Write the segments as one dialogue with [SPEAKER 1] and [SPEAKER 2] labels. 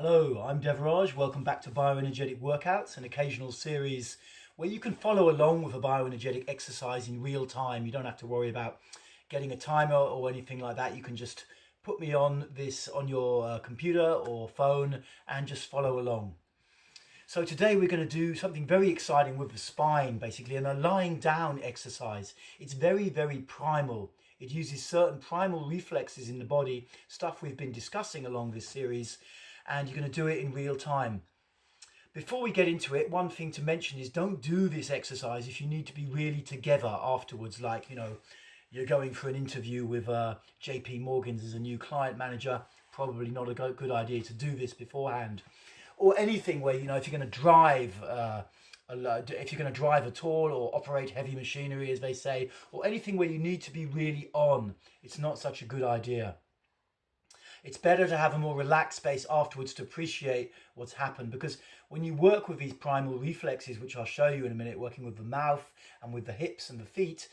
[SPEAKER 1] Hello, I'm Devraj. Welcome back to Bioenergetic Workouts, an occasional series where you can follow along with a bioenergetic exercise in real time. You don't have to worry about getting a timer or anything like that. You can just put me on this on your computer or phone and just follow along. So today we're going to do something very exciting with the spine, basically, and a lying down exercise. It's very, very primal. It uses certain primal reflexes in the body, stuff we've been discussing along this series, and you're going to do it in real time. Before we get into it, one thing to mention is don't do this exercise if you need to be really together afterwards, like, you're going for an interview with JP Morgan's as a new client manager. Probably not a good idea to do this beforehand. Or anything where, if you're going to drive, if you're going to drive at all or operate heavy machinery, as they say, or anything where you need to be really on, it's not such a good idea. It's better to have a more relaxed space afterwards to appreciate what's happened, because when you work with these primal reflexes, which I'll show you in a minute, working with the mouth and with the hips and the feet,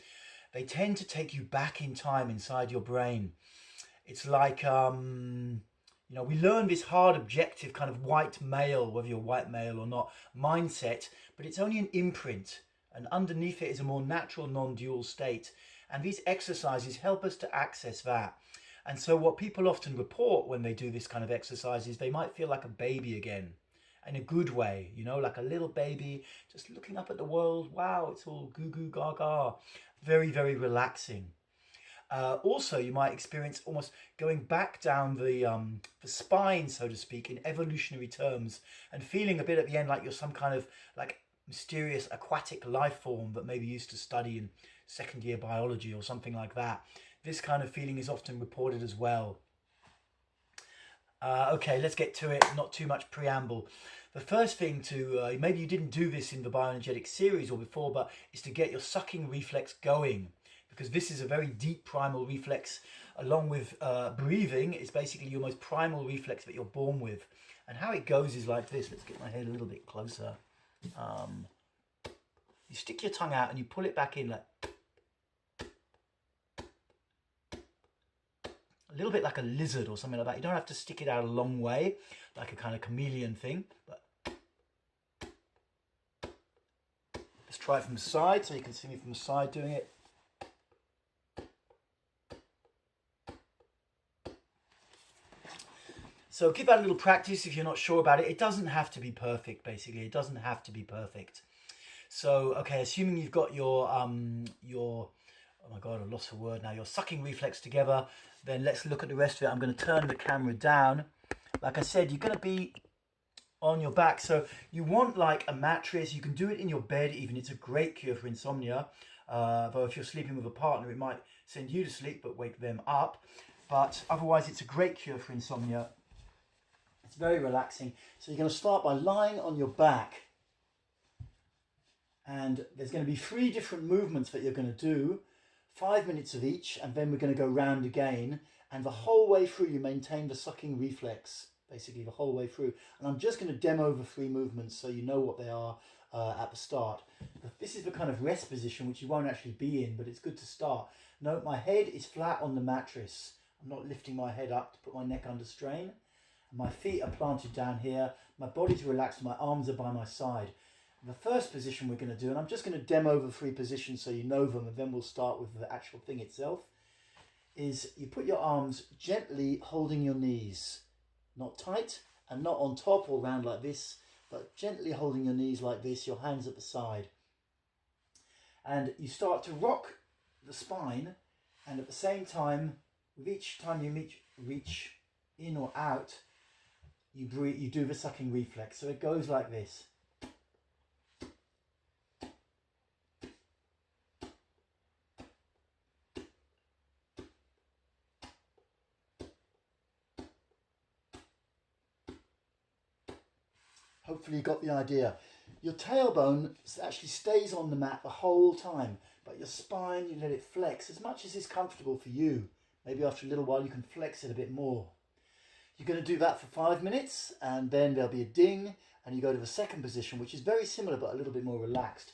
[SPEAKER 1] they tend to take you back in time inside your brain. It's like, we learn this hard objective kind of white male, whether you're white male or not, mindset, but it's only an imprint, and underneath it is a more natural non-dual state. And these exercises help us to access that. And so what people often report when they do this kind of exercise is they might feel like a baby again, in a good way, like a little baby just looking up at the world. Wow, it's all goo goo gaga. Very, very relaxing. Also, you might experience almost going back down the spine, so to speak, in evolutionary terms, and feeling a bit at the end like you're some kind of like mysterious aquatic life form that maybe used to study in second year biology or something like that. This kind of feeling is often reported as well. Okay, let's get to it. Not too much preamble. The first thing to, maybe you didn't do this in the bioenergetic series or before, but is to get your sucking reflex going, because this is a very deep primal reflex. Along with breathing, it's basically your most primal reflex that you're born with. And how it goes is like this. Let's get my head a little bit closer. You stick your tongue out and you pull it back in like a little bit like a lizard or something like that. You don't have to stick it out a long way, like a kind of chameleon thing. But let's try it from the side so you can see me from the side doing it. So give that a little practice if you're not sure about it. It doesn't have to be perfect, basically. It doesn't have to be perfect. So, okay, assuming you've got your oh my God, I lost the word now, your sucking reflex together, then let's look at the rest of it. I'm going to turn the camera down. Like I said, you're going to be on your back. So you want like a mattress. You can do it in your bed even. It's a great cure for insomnia. Though if you're sleeping with a partner, it might send you to sleep but wake them up. But otherwise, it's a great cure for insomnia. It's very relaxing. So you're going to start by lying on your back. And there's going to be 3 different movements that you're going to do. 5 minutes of each, and then we're going to go round again, and the whole way through you maintain the sucking reflex, basically the whole way through. And I'm just going to demo the 3 movements so you know what they are at the start. This is the kind of rest position which you won't actually be in, but it's good to start. Note my head is flat on the mattress. I'm not lifting my head up to put my neck under strain. My feet are planted down here, my body's relaxed, my arms are by my side. The first position we're going to do, and I'm just going to demo the 3 positions so you know them, and then we'll start with the actual thing itself, is you put your arms gently holding your knees, not tight and not on top or round like this, but gently holding your knees like this, your hands at the side. And you start to rock the spine, and at the same time, with each time you reach in or out, you do the sucking reflex. So it goes like this. Hopefully you got the idea. Your tailbone actually stays on the mat the whole time, but your spine, you let it flex as much as is comfortable for you. Maybe after a little while you can flex it a bit more. You're going to do that for 5 minutes, and then there'll be a ding, and you go to the second position, which is very similar but a little bit more relaxed.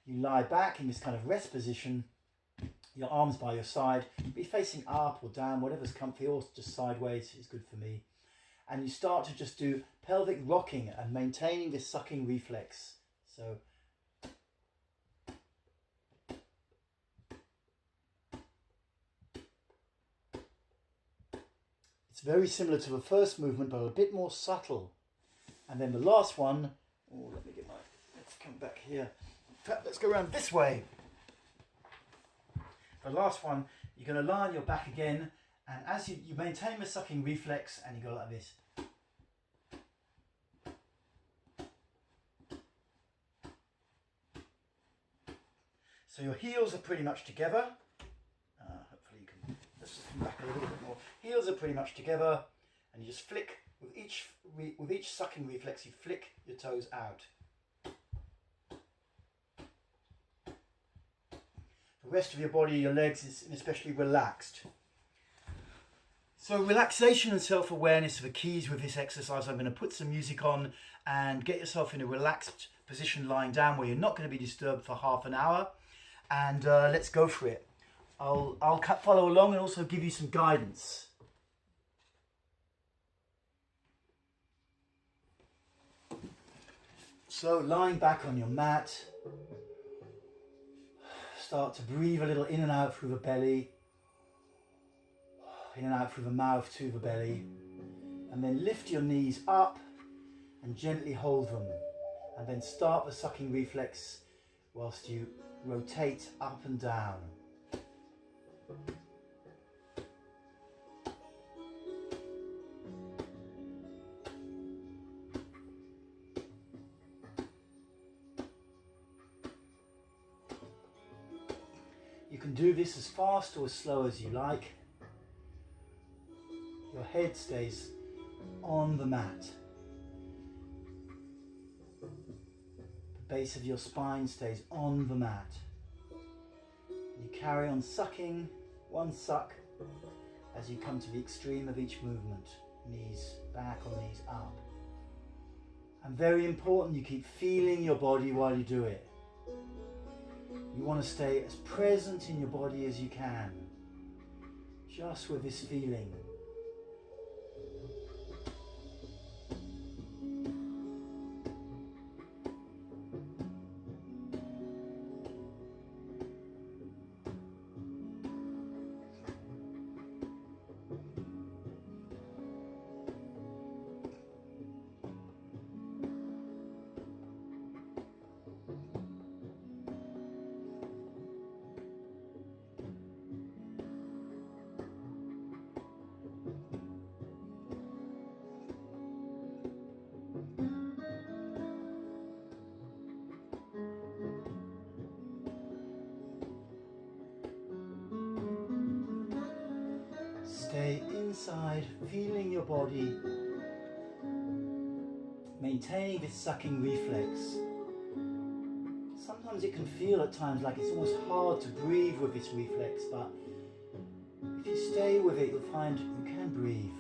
[SPEAKER 1] You lie back in this kind of rest position, your arms by your side, be facing up or down, whatever's comfy, or just sideways is good for me. And you start to just do pelvic rocking and maintaining this sucking reflex. So it's very similar to the first movement, but a bit more subtle. And then the last one, oh, let's come back here. In fact, let's go around this way. The last one, you're going to lie on your back again, and as you maintain the sucking reflex, and you go like this. So your heels are pretty much together. Hopefully you can, let's just come back a little bit more. Heels are pretty much together, and you just flick, with each sucking reflex, you flick your toes out. The rest of your body, your legs is especially relaxed. So relaxation and self-awareness are the keys with this exercise. I'm going to put some music on and get yourself in a relaxed position lying down where you're not going to be disturbed for half an hour. And let's go for it. I'll follow along and also give you some guidance. So lying back on your mat, start to breathe a little in and out through the belly, in and out through the mouth to the belly, and then lift your knees up and gently hold them, and then start the sucking reflex whilst you rotate up and down. You can do this as fast or as slow as you like. Your head stays on the mat. The base of your spine stays on the mat. You carry on sucking, one suck, as you come to the extreme of each movement. Knees back or knees up. And very important, you keep feeling your body while you do it. You want to stay as present in your body as you can, just with this feeling. Stay inside, feeling your body, maintaining this sucking reflex. Sometimes it can feel at times like it's almost hard to breathe with this reflex, but if you stay with it, you'll find you can breathe.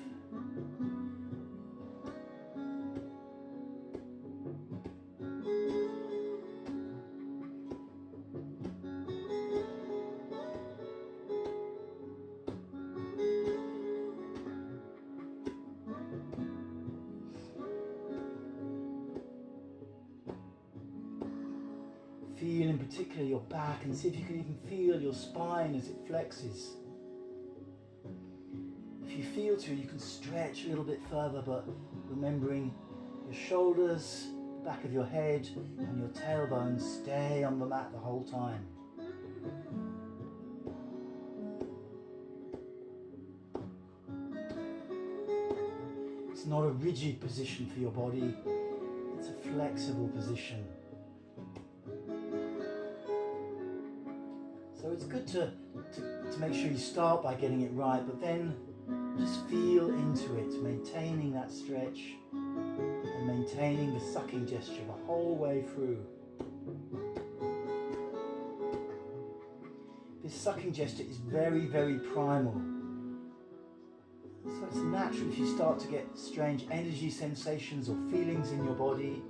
[SPEAKER 1] Feel in particular your back and see if you can even feel your spine as it flexes. If you feel to, you can stretch a little bit further, but remembering your shoulders, the back of your head and your tailbone stay on the mat the whole time. It's not a rigid position for your body, it's a flexible position. So it's good to make sure you start by getting it right, but then just feel into it, maintaining that stretch and maintaining the sucking gesture the whole way through. This sucking gesture is very, very primal. So it's natural if you start to get strange energy sensations or feelings in your body.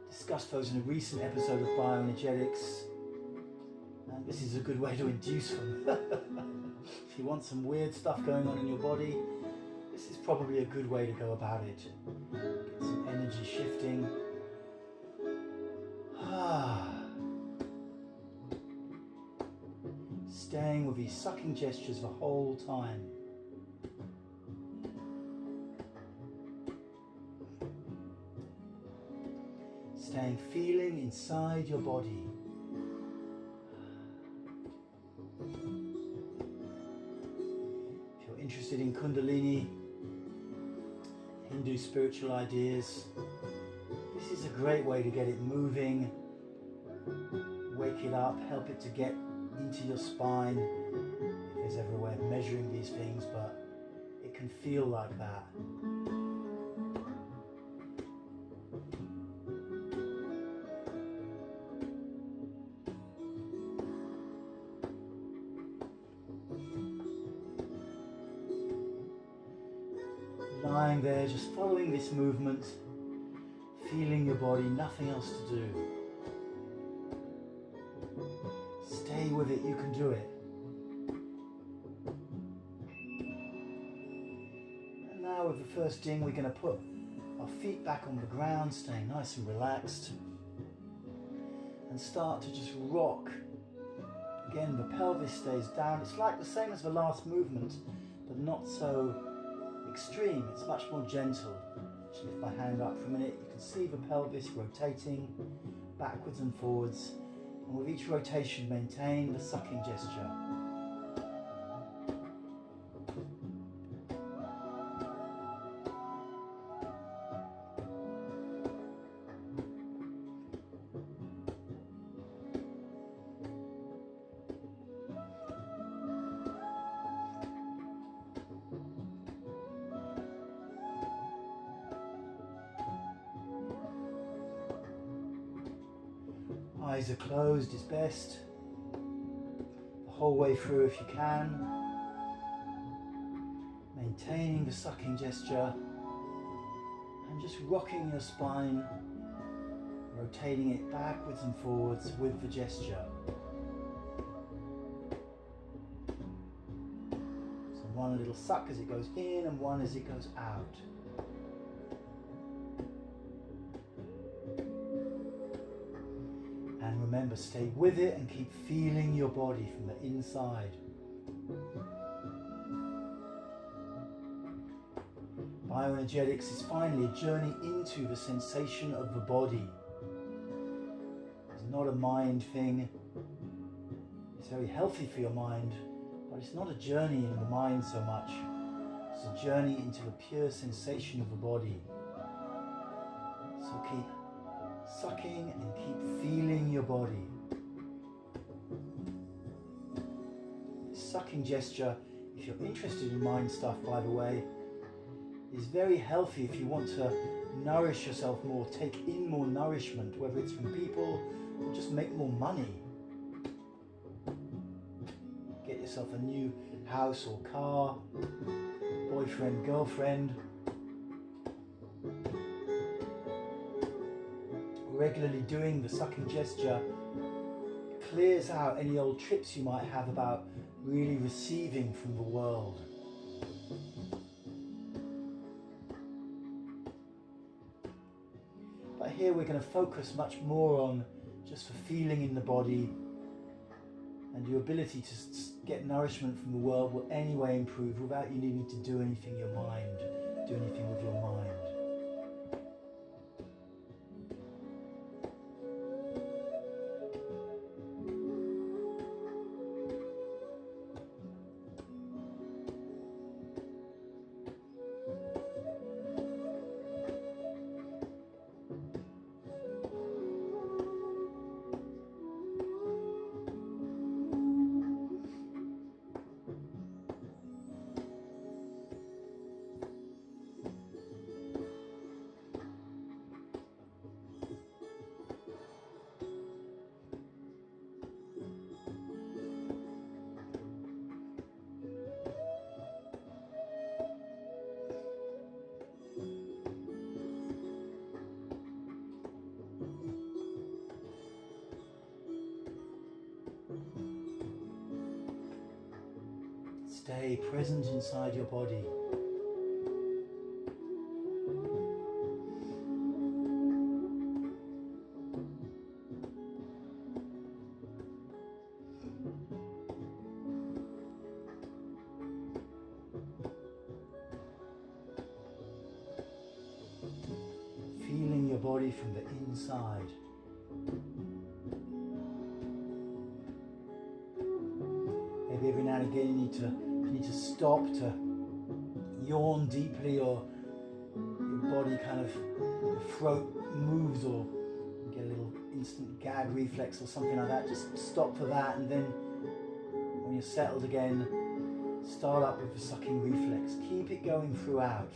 [SPEAKER 1] Discussed those in a recent episode of Bioenergetics. And this is a good way to induce them. If you want some weird stuff going on in your body, this this is probably a good way to go about it. Get some energy shifting. Staying with these sucking gestures the whole time. Staying feeling inside your body. If you're interested in Kundalini, Hindu spiritual ideas, this is a great way to get it moving, wake it up, help it to get into your spine. If there's ever a way of measuring these things, but it can feel like that. Lying there, just following this movement, feeling your body, nothing else to do. Stay with it, you can do it. And now with the first ding, we're going to put our feet back on the ground, staying nice and relaxed. And start to just rock. Again, the pelvis stays down. It's like the same as the last movement, but not so extreme. It's much more gentle. Just lift my hand up for a minute. You can see the pelvis rotating backwards and forwards. And with each rotation, maintain the sucking gesture. Eyes are closed is best, the whole way through if you can, maintaining the sucking gesture and just rocking your spine, rotating it backwards and forwards with the gesture. So one little suck as it goes in and one as it goes out. And remember, stay with it and keep feeling your body from the inside. Bioenergetics is finally a journey into the sensation of the body. It's not a mind thing. It's very healthy for your mind, but it's not a journey in the mind so much. It's a journey into the pure sensation of the body. So keep sucking and keep feeling your body. This sucking gesture, if you're interested in mind stuff, by the way, is very healthy if you want to nourish yourself more, take in more nourishment, whether it's from people or just make more money. Get yourself a new house or car, boyfriend, girlfriend. Regularly doing the sucking gesture clears out any old trips you might have about really receiving from the world. But here we're going to focus much more on just the feeling in the body, and your ability to get nourishment from the world will anyway improve without you needing to do anything with your mind. Stay present inside your body. body from the inside. Maybe every now and again you need to stop to yawn deeply, or your body kind of, your throat moves, or you get a little instant gag reflex or something like that. Just stop for that, and then when you're settled again, start up with the sucking reflex. Keep it going throughout.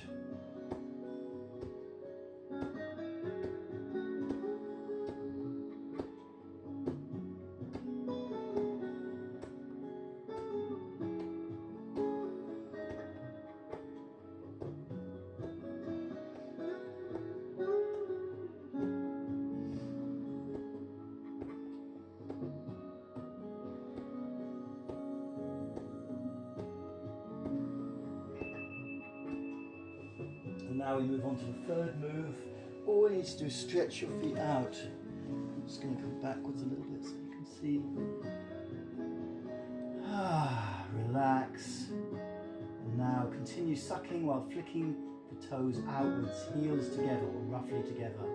[SPEAKER 1] Now we move on to the third move. All we need to do is stretch your feet out. I'm just going to come backwards a little bit so you can see. Relax. And now continue sucking while flicking the toes outwards, heels together or roughly together.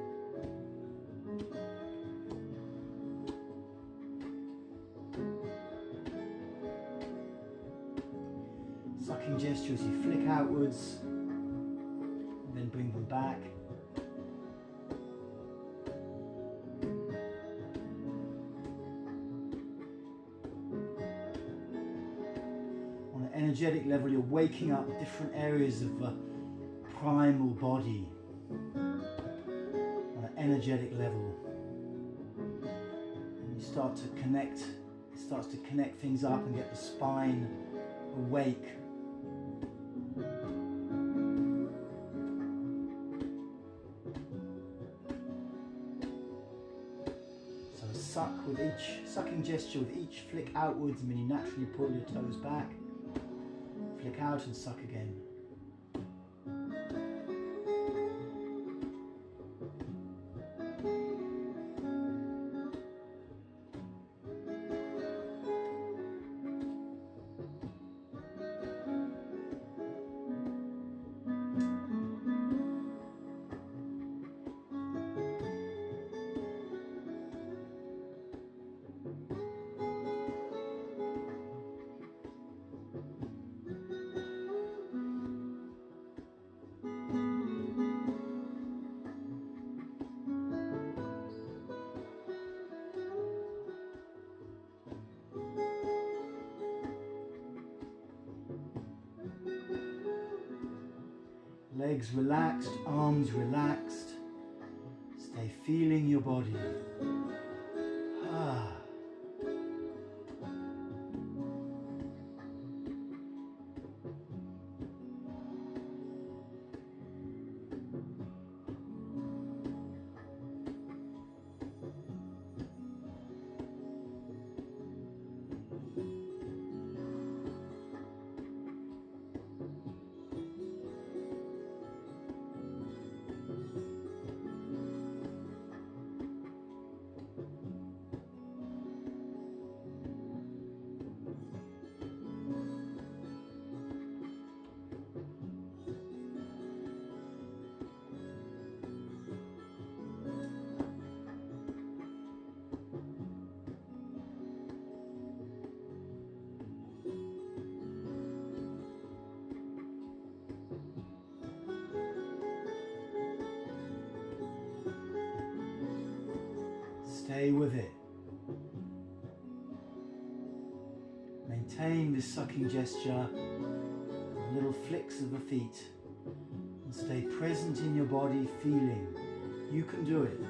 [SPEAKER 1] Sucking gesture as you flick outwards. Then bring them back. On an energetic level, you're waking up different areas of the primal body. On an energetic level. And you start to connect, it starts to connect things up and get the spine awake. Suck with each sucking gesture, with each flick outwards, and then you naturally pull your toes back, flick out and suck again. Legs relaxed, arms relaxed. Stay feeling your body. Stay with it. Maintain this sucking gesture, little flicks of the feet, and stay present in your body, feeling. You can do it.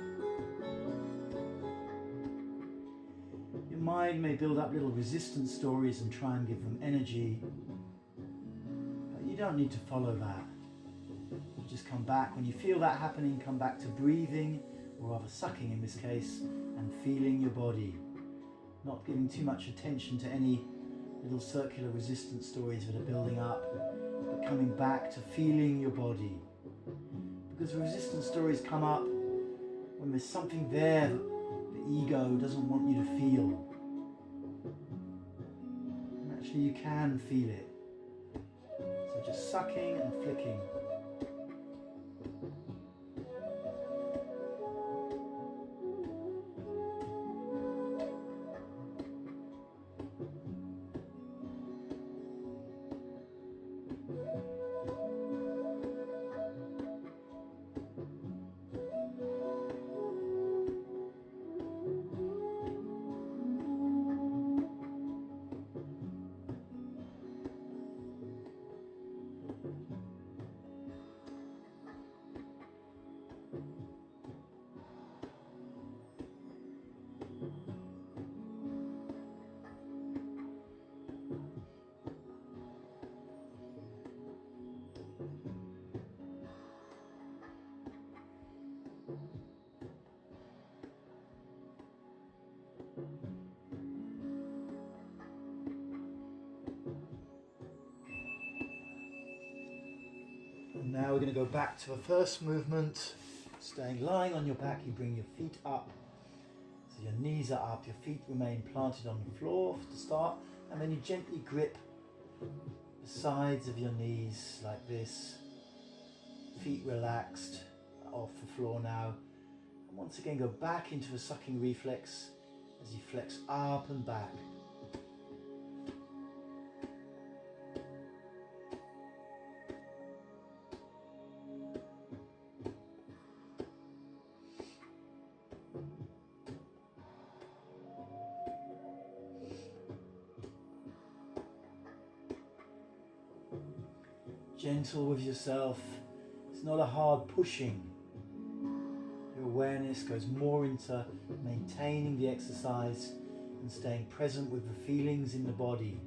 [SPEAKER 1] Your mind may build up little resistance stories and try and give them energy, but you don't need to follow that. You just come back. When you feel that happening, come back to breathing, or rather sucking in this case, and feeling your body. Not giving too much attention to any little circular resistance stories that are building up, but coming back to feeling your body. Because resistance stories come up when there's something there that the ego doesn't want you to feel. And actually you can feel it. So just sucking and flicking. And now we're going to go back to the first movement. Staying lying on your back, you bring your feet up. So your knees are up, your feet remain planted on the floor to start, and then you gently grip the sides of your knees like this. Feet relaxed off the floor now. And once again go back into the sucking reflex as you flex up and back. Gentle with yourself. It's not a hard pushing. Your awareness goes more into maintaining the exercise and staying present with the feelings in the body.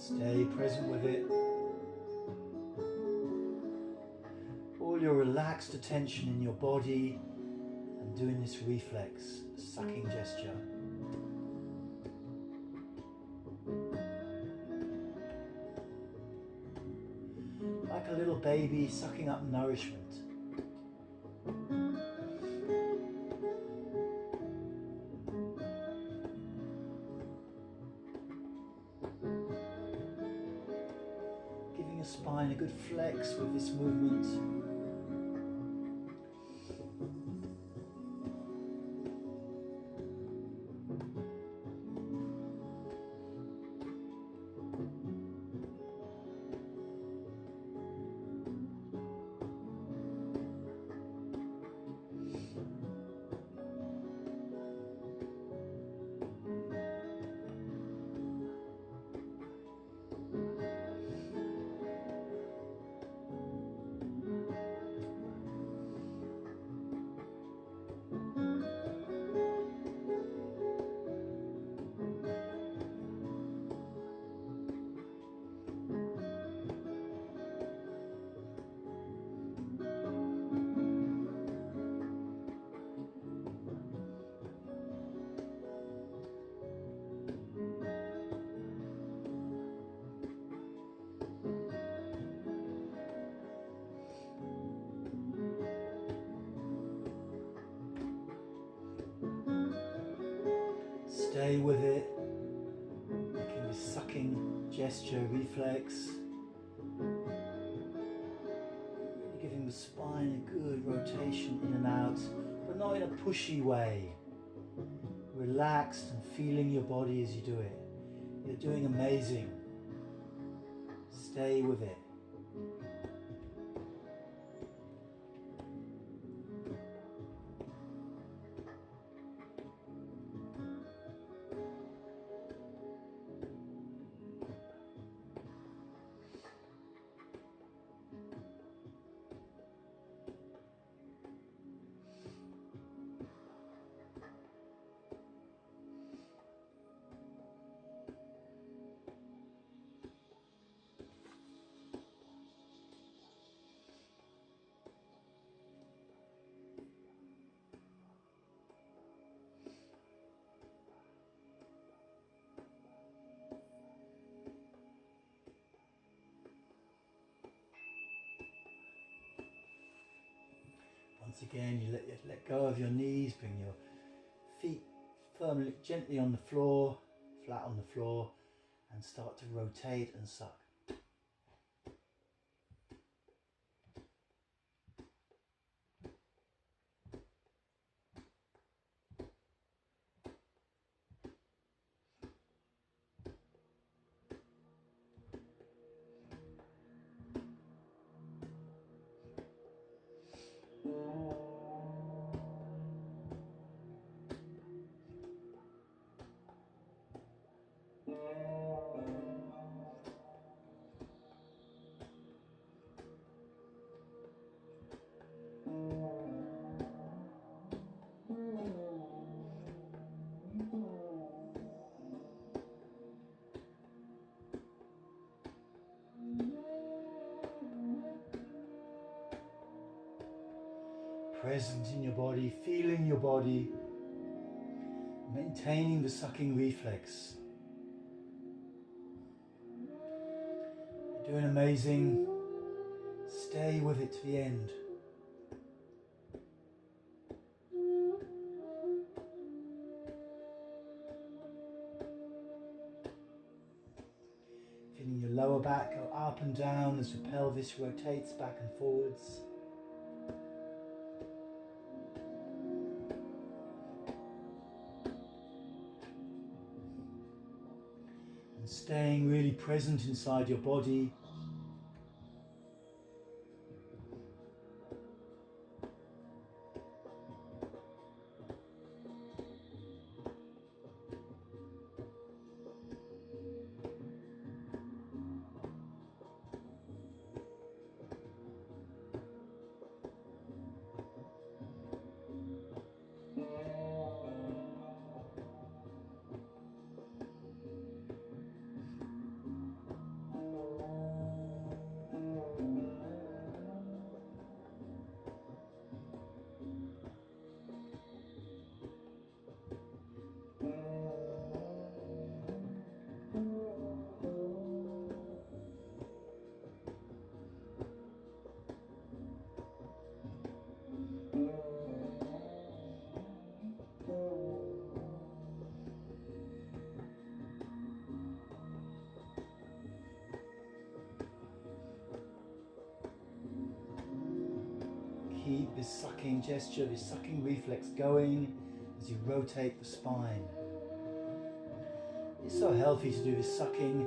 [SPEAKER 1] Stay present with it. All your relaxed attention in your body and doing this reflex, sucking gesture. Like a little baby sucking up nourishment. Spine a good flex with this movement. Stay with it, making this sucking gesture reflex. Really giving the spine a good rotation in and out, but not in a pushy way. Relaxed and feeling your body as you do it. You're doing amazing. Stay with it. Once again, you let go of your knees, bring your feet firmly, gently on the floor, flat on the floor, and start to rotate and suck. Present in your body, feeling your body, maintaining the sucking reflex. You're doing amazing. Stay with it to the end. Feeling your lower back go up and down as the pelvis rotates back and forwards. And staying really present inside your body. Keep this sucking gesture, this sucking reflex going as you rotate the spine. It's so healthy to do this sucking.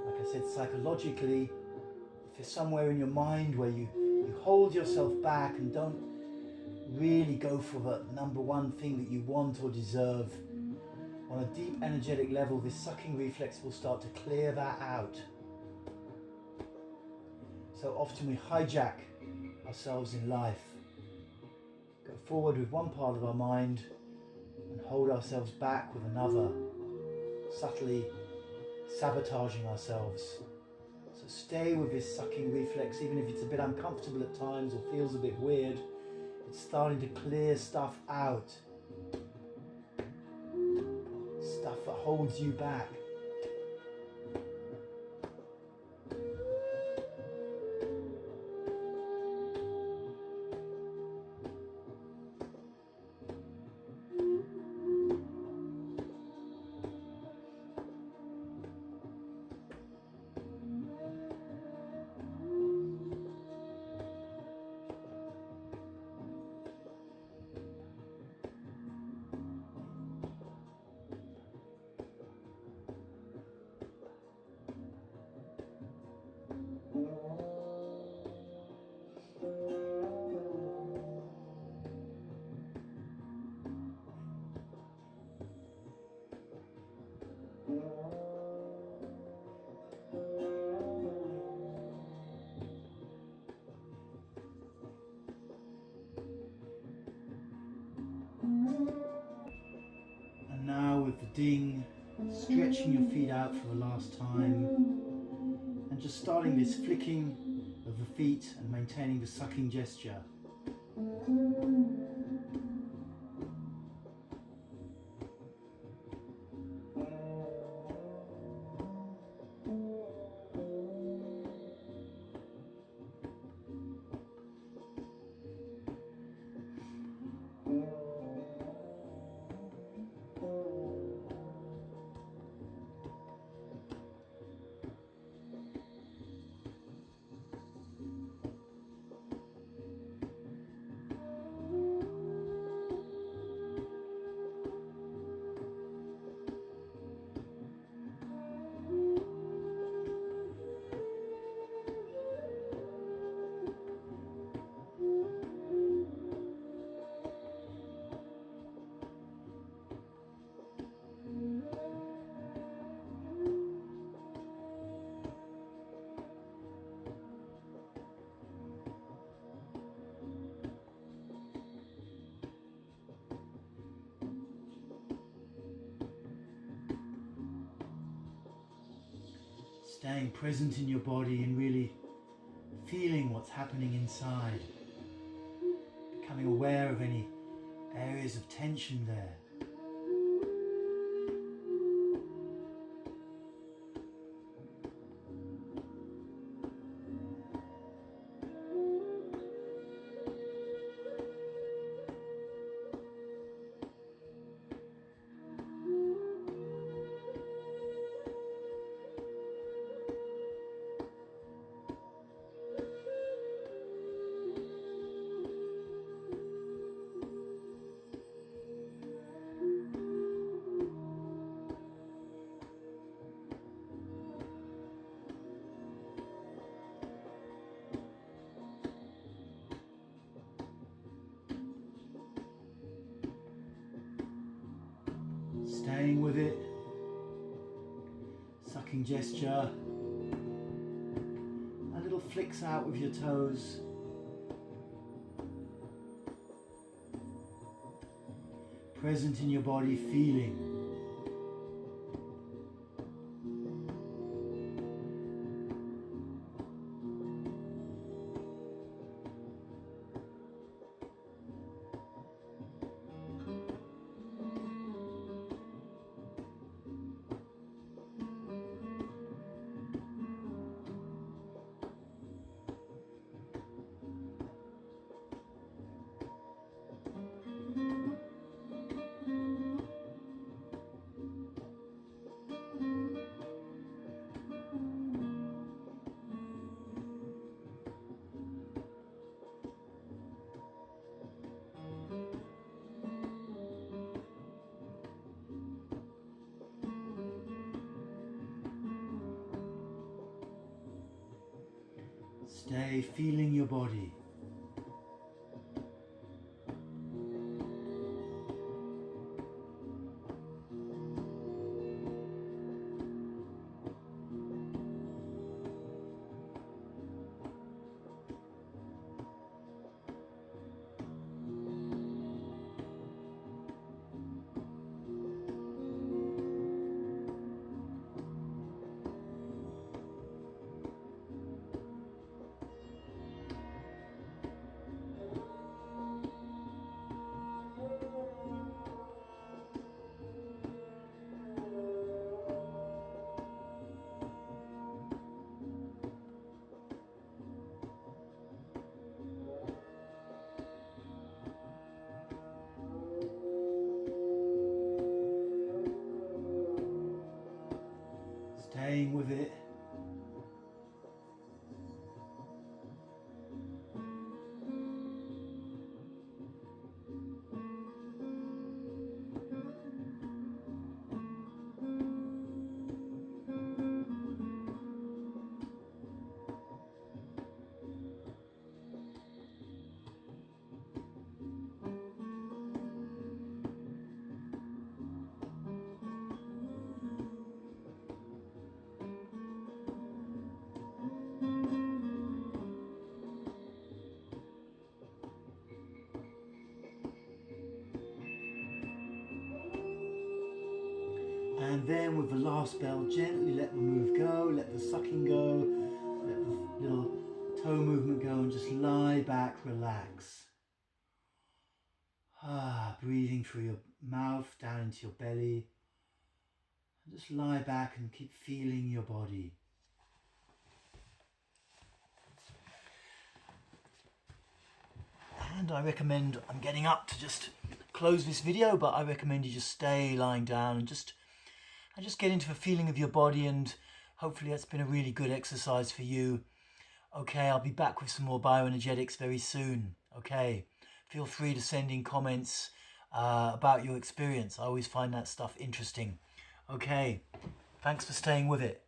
[SPEAKER 1] Like I said, psychologically, if there's somewhere in your mind where you hold yourself back and don't really go for the number one thing that you want or deserve, on a deep energetic level, this sucking reflex will start to clear that out. So often we hijack ourselves in life, go forward with one part of our mind and hold ourselves back with another, subtly sabotaging ourselves. So stay with this sucking reflex, even if it's a bit uncomfortable at times or feels a bit weird. It's starting to clear stuff out, stuff that holds you back. And now with the ding, stretching your feet out for the last time and just starting this flicking of the feet and maintaining the sucking gesture. Staying present in your body and really feeling what's happening inside. Becoming aware of any areas of tension there. Staying with it, sucking gesture, a little flicks out with your toes, present in your body, feeling. Stay feeling your body. Staying with it. And then with the last bell, gently let the move go, let the sucking go, let the little toe movement go, and just lie back, relax. Breathing through your mouth down into your belly. And just lie back and keep feeling your body. And I recommend, I'm getting up to just close this video, but I recommend you just stay lying down and just get into the feeling of your body, and hopefully that's been a really good exercise for you. Okay, I'll be back with some more bioenergetics very soon. Okay, feel free to send in comments about your experience. I always find that stuff interesting. Okay, thanks for staying with it.